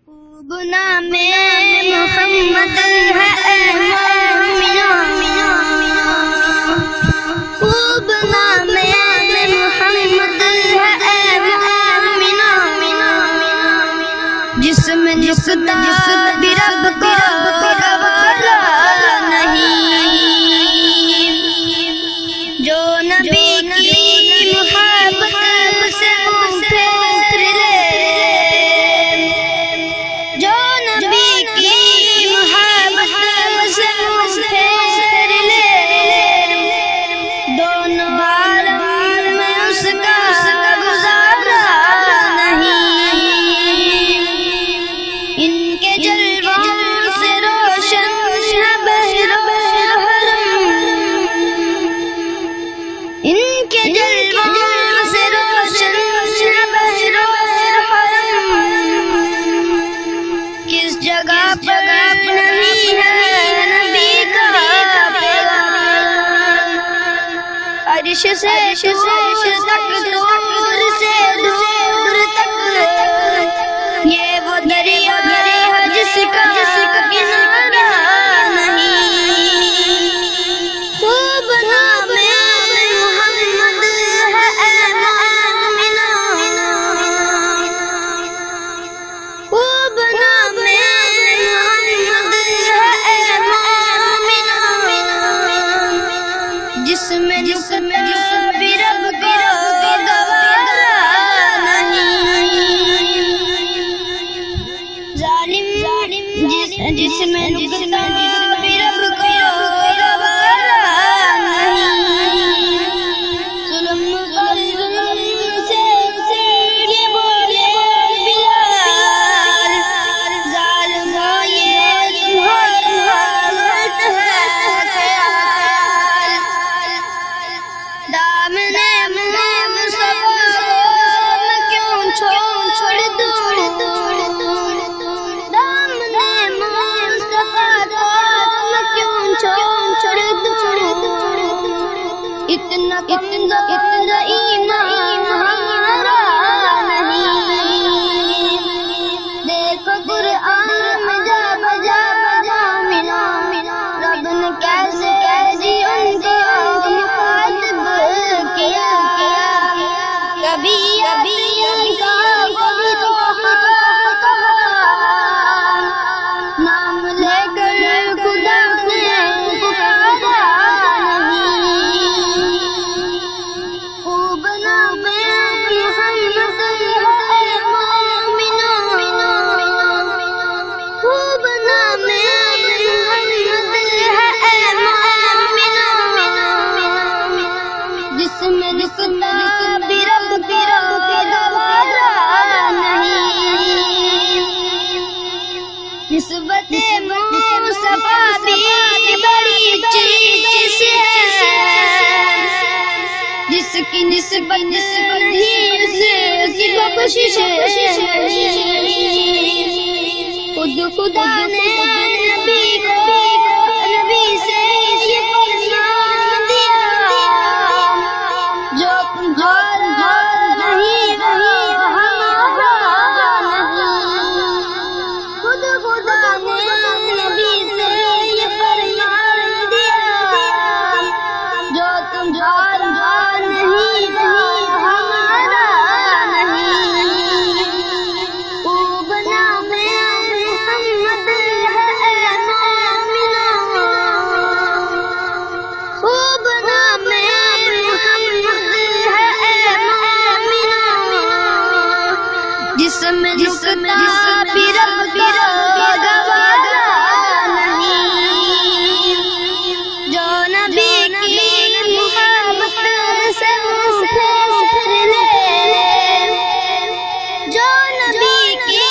خوب نام محمد ہے اے مومنو، خوب نام محمد ہے اے مومنو، جسم نکتا بھی رب کو گوارا نہیں، جو نبی کی محبت سے منہ پھیر لے، جو نبی کی محبت سے منہ پھیر لے، دونوں عالم میں اس کا گزارا نہیں، ان کے جلووں سے روشن ہے بحر حرم، ان کے جلووں سے روشن ہے بحر حرم، کس جگہ پر نہیں ہے نبی کا پیغام، عرش سے دور تک، دور سے دور تک، یہ وہ دریا ہے جس کا کنارہ نہیں، خوب نام محمد ہے اے مومنو، خوب نام محمد ہے اے مومنو، جسم نکتا بھی رب کو گوارا نہیں، ظالم جسم نکتا بھی رب کو گوارا نہیں، ظلم پر ظلم سے یہ بولے بلال، ظالموں یہ تمہارا غلط ہے خیال، دامنے مصطفیٰ میں کیوں چھوڑ دوں، دامنے مصطفیٰ میں کیوں چھوڑ دوں، اتنا ایمان ہمارا نہیں، دیکھو قرآن میں جا بجا ملا، رب نے کیسے ان کو مخاطب کیا، کبھی کا کبھی تو نام لے کر خدا نے پکارا نہیں، خوب نام محمد ہے اے مومنو، خوب نام محمد ہے اے مومنو، جسم نکتا بھی رب کو گوارا نہیں، نسبت مصطفیٰ بھی بڑی چیز ہے، جس کی نسبت ہی اس کی بخشش ہے، خود خدا نے نبی سے یہ فرمان دیا، جو تمہارا نہیں وہی ہمارا نہیں، خود خدا نے نبی سے یہ فرمان دیا، جو تمہارا نہیں وہی ہمارا نہیں، خوب نام محمد ہے اے مومنو، خوب نام محمد ہے اے مومنو، جسم نکتا بھی رب کو گوارا نہیں، جو نبی کی محبت سے منہ پھیر لے، جو نبی کی